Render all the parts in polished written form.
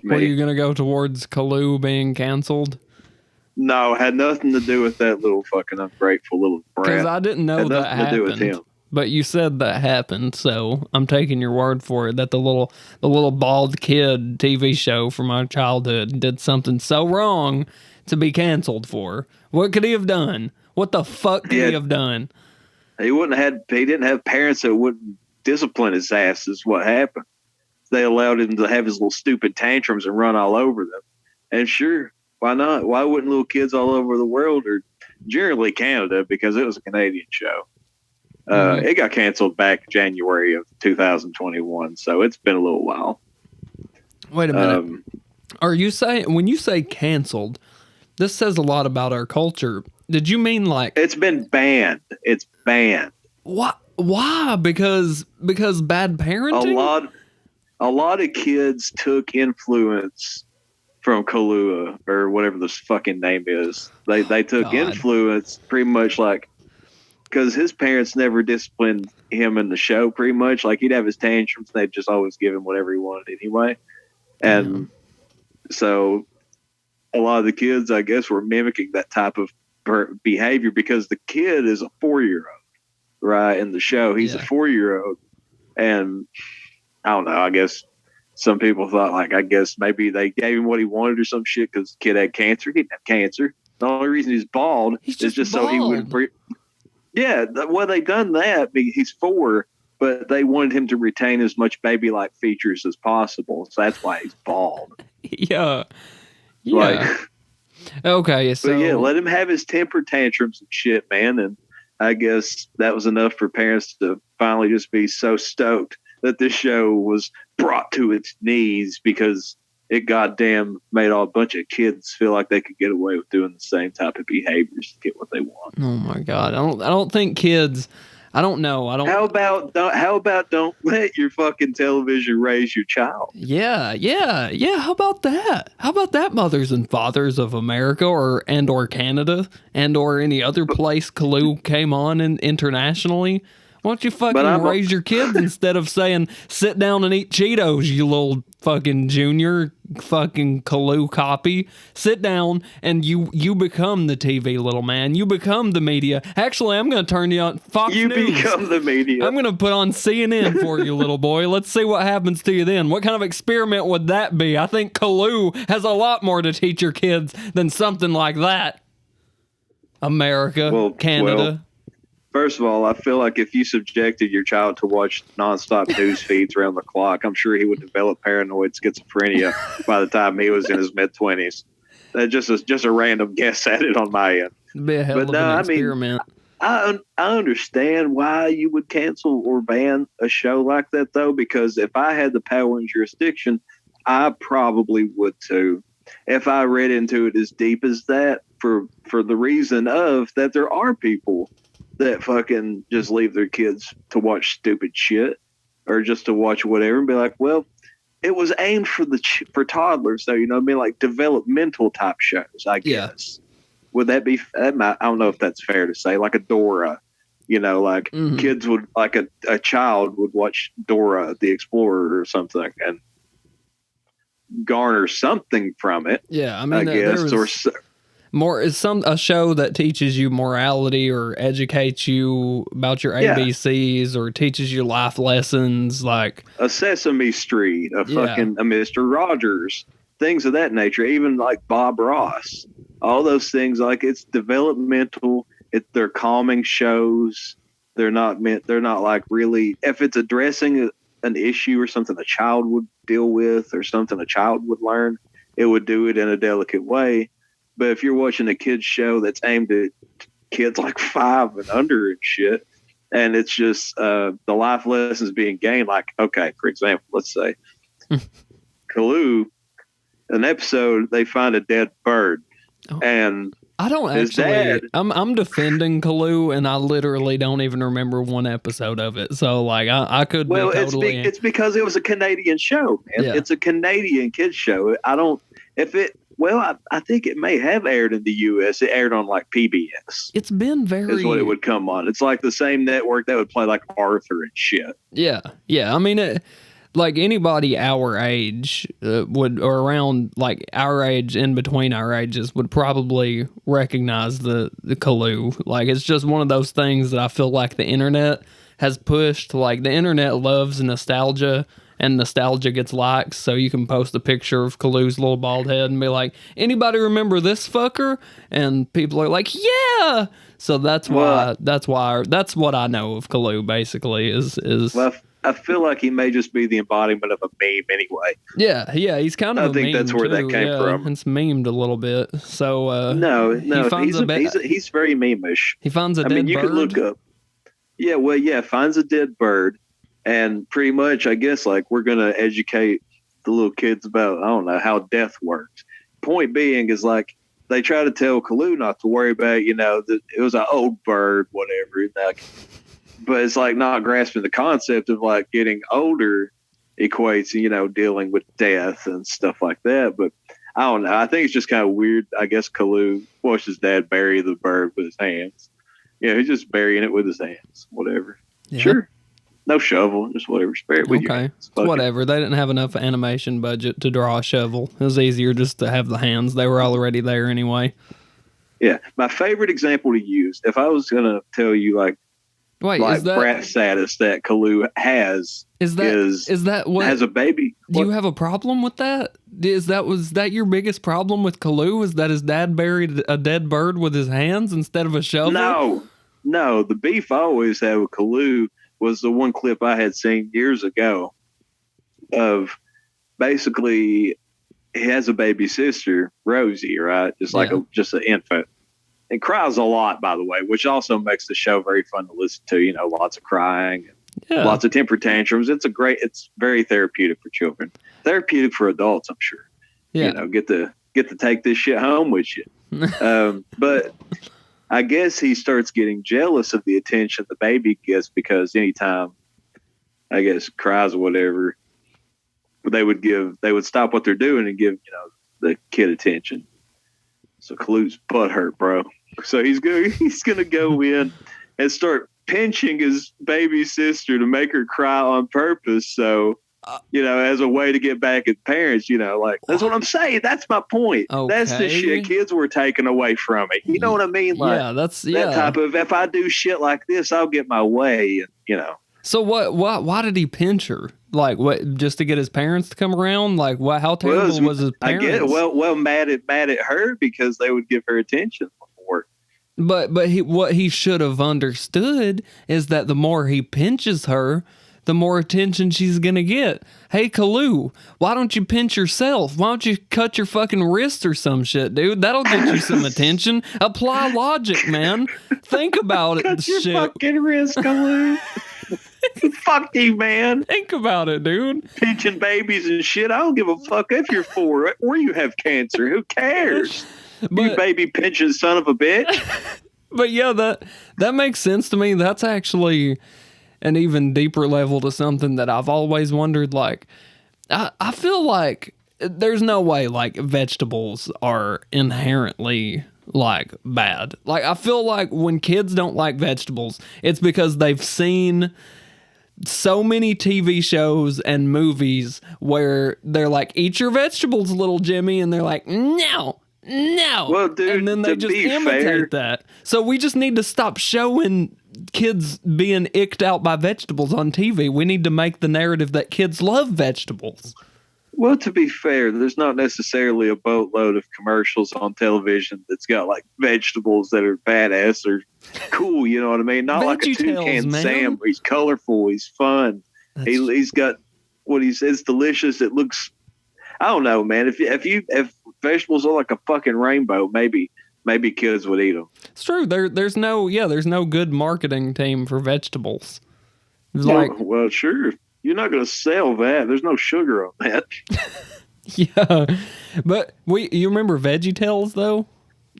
with me. Were you going to go towards Caillou being canceled? No, had nothing to do with that little fucking ungrateful little brat. Because I didn't know that happened. To do with him. But you said that happened, so I'm taking your word for it that the little bald kid TV show from my childhood did something so wrong to be canceled for. What could he have done? What the fuck could he have done? He didn't have parents that wouldn't discipline his ass is what happened. They allowed him to have his little stupid tantrums and run all over them. And sure, why not? Why wouldn't little kids all over the world, or generally Canada, because it was a Canadian show. It got canceled back January of 2021, so it's been a little while. Wait a minute. Are you saying, when you say canceled, this says a lot about our culture. Did you mean like... It's been banned. It's banned. What? Why? Because bad parenting? A lot of kids took influence from Caillou, or whatever this fucking name is. They took influence pretty much like... Because his parents never disciplined him in the show, pretty much. Like, he'd have his tantrums, and they'd just always give him whatever he wanted anyway. And so a lot of the kids, I guess, were mimicking that type of behavior because the kid is a 4-year-old, right? In the show, he's a 4-year-old. And I don't know, I guess some people thought, like, I guess maybe they gave him what he wanted or some shit because the kid had cancer. He didn't have cancer. The only reason he's bald is just bald. So he would... Yeah, well, they done that. He's 4, but they wanted him to retain as much baby-like features as possible. So that's why he's bald. Yeah. Okay, so... But yeah, let him have his temper tantrums and shit, man. And I guess that was enough for parents to finally just be so stoked that this show was brought to its knees because it goddamn made a bunch of kids feel like they could get away with doing the same type of behaviors to get what they want. Oh my God. I don't think kids, I don't know. How about don't let your fucking television raise your child? Yeah. How about that? How about that, mothers and fathers of America or Canada or any other place Caillou came on internationally? Why don't you fucking raise your kids instead of saying, sit down and eat Cheetos, you little fucking junior fucking Caillou copy. Sit down and you become the TV, little man. You become the media. Actually, I'm going to turn you on Fox News. You become the media. I'm going to put on CNN for you, little boy. Let's see what happens to you then. What kind of experiment would that be? I think Caillou has a lot more to teach your kids than something like that. America, Canada. First of all, I feel like if you subjected your child to watch nonstop news feeds around the clock, I'm sure he would develop paranoid schizophrenia by the time he was in his mid-20s. That's just a random guess at it on my end. It'd be a hell of an experiment. I understand why you would cancel or ban a show like that, though, because if I had the power and jurisdiction, I probably would too. If I read into it as deep as that, for the reason of that there are people that fucking just leave their kids to watch stupid shit or just to watch whatever and be like, well, it was aimed for toddlers, though, you know what I mean? Like developmental type shows, I guess. Would that be, I don't know if that's fair to say, like a Dora, you know, like kids would, like a child would watch Dora the Explorer or something and garner something from it. Yeah. I mean, I guess, more is a show that teaches you morality or educates you about your ABCs or teaches you life lessons, like a Sesame Street, a fucking a Mr. Rogers, things of that nature. Even like Bob Ross, all those things. Like it's developmental. They're calming shows. They're not like really. If it's addressing an issue or something a child would deal with or something a child would learn, it would do it in a delicate way. But if you're watching a kid's show that's aimed at kids like 5 and under and shit, and it's just the life lessons being gained, like, okay, for example, let's say Caillou, an episode, they find a dead bird. And I don't actually, I'm defending Caillou, and I literally don't even remember one episode of it. So, like, I could be totally... it's because it was a Canadian show, man. Yeah. It's a Canadian kids show. I think it may have aired in the U.S. It aired on like PBS. It's been is what it would come on. It's like the same network that would play like Arthur and shit. Yeah. I mean, like anybody our age would, or around like our age, in between our ages, would probably recognize the Caillou. Like, it's just one of those things that I feel like the internet has pushed. Like, the internet loves nostalgia, and nostalgia gets likes, so you can post a picture of Caillou's little bald head and be like, anybody remember this fucker? And people are like, yeah. So that's why that's what I know of Caillou, basically, is Well, I feel like he may just be the embodiment of a meme anyway. yeah, he's kind of I think that's where that came from. It's memed a little bit. So no, he's very meme-ish. He finds a dead bird. You could look up. Yeah, finds a dead bird, and pretty much, I guess, like, we're gonna educate the little kids about, I don't know, how death works. Point being is, like, they try to tell Caillou not to worry about, that it was an old bird, whatever. Like, but it's like not grasping the concept of, like, getting older equates, dealing with death and stuff like that. But I don't know. I think it's just kind of weird. I guess Caillou watched his dad bury the bird with his hands. Yeah, he's just burying it with his hands. Whatever. Yeah. Sure. No shovel, just whatever. Spare it with your hands. Whatever. They didn't have enough animation budget to draw a shovel. It was easier just to have the hands. They were already there anyway. Yeah. My favorite example to use, if I was going to tell you, like, brat status that Caillou has, is that what as a baby? Do you have a problem with that? Was that your biggest problem with Caillou? Is that his dad buried a dead bird with his hands instead of a shovel? No. The beef I always had with Caillou was the one clip I had seen years ago of, basically, he has a baby sister, Rosie, right? Just an infant. And cries a lot, by the way, which also makes the show very fun to listen to. Lots of crying, and lots of temper tantrums. It's very therapeutic for children. Therapeutic for adults, I'm sure. Yeah. Get to take this shit home with you. But I guess he starts getting jealous of the attention the baby gets, because anytime, I guess, cries or whatever, they would stop what they're doing and give, the kid attention. So Caillou's butthurt, bro. So he's gonna go in and start pinching his baby sister to make her cry on purpose. So, as a way to get back at parents, like, that's what I'm saying. That's my point. Okay. That's the shit kids were taken away from it. You know what I mean? Like, that type of, if I do shit like this, I'll get my way. And, So why did he pinch her? Like, what, just to get his parents to come around? Like, how terrible was his parents? I get it. Mad at her because they would give her attention before. But what he should have understood is that the more he pinches her, the more attention she's gonna get. Hey, Caillou, why don't you pinch yourself? Why don't you cut your fucking wrist or some shit, dude? That'll get you some attention. Apply logic, man. Think about it. Cut your fucking wrist, Caillou. Fuck you, man. Think about it, dude. Pinching babies and shit. I don't give a fuck if you're 4 or you have cancer. Who cares? You baby pinching son of a bitch. But yeah, that makes sense to me. That's actually an even deeper level to something that I've always wondered. Like, I feel like there's no way, like, vegetables are inherently, like, bad. Like, I feel like when kids don't like vegetables, it's because they've seen so many TV shows and movies where they're like, eat your vegetables, little Jimmy, and they're like, no. Well, dude, and then they just imitate that. So we just need to stop showing kids being icked out by vegetables on TV. We need to make the narrative that kids love vegetables. Well, to be fair, there's not necessarily a boatload of commercials on television that's got, like, vegetables that are badass or cool, you know what I mean? Not like a Toucan Sam where he's colorful, he's fun. He's got what he says delicious. It looks, I don't know, man. If vegetables are like a fucking rainbow, maybe kids would eat them. It's true. There's no good marketing team for vegetables. Well, sure. You're not going to sell that. There's no sugar on that. Yeah. But you remember VeggieTales, though?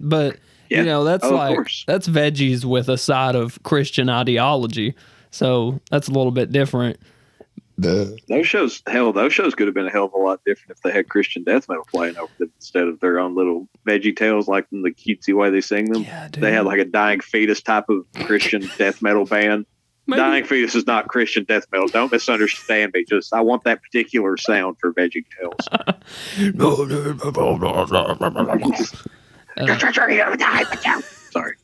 But, that's that's veggies with a side of Christian ideology. So that's a little bit different. Those shows could have been a hell of a lot different if they had Christian death metal playing over them instead of their own little VeggieTales, like in the cutesy way they sing them. Yeah, dude. They had like a dying fetus type of Christian death metal band. Dying Fetus is not Christian death metal. Don't misunderstand me. Just I want that particular sound for Veggie Tales. Sorry.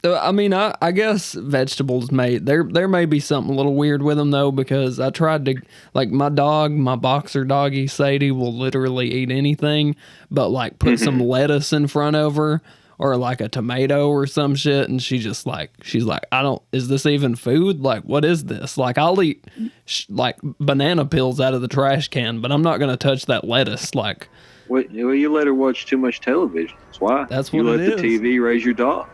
I mean, I guess vegetables there may be something a little weird with them though, because I tried to, like, my boxer doggy Sadie will literally eat anything, but like put some lettuce in front of her or like a tomato or some shit, and she's like, is this even food? Like, what is this? Like, I'll eat like banana peels out of the trash can, but I'm not gonna touch that lettuce. Like, well, you let her watch too much television. That's why. That's what you let it the is. TV raise your dog.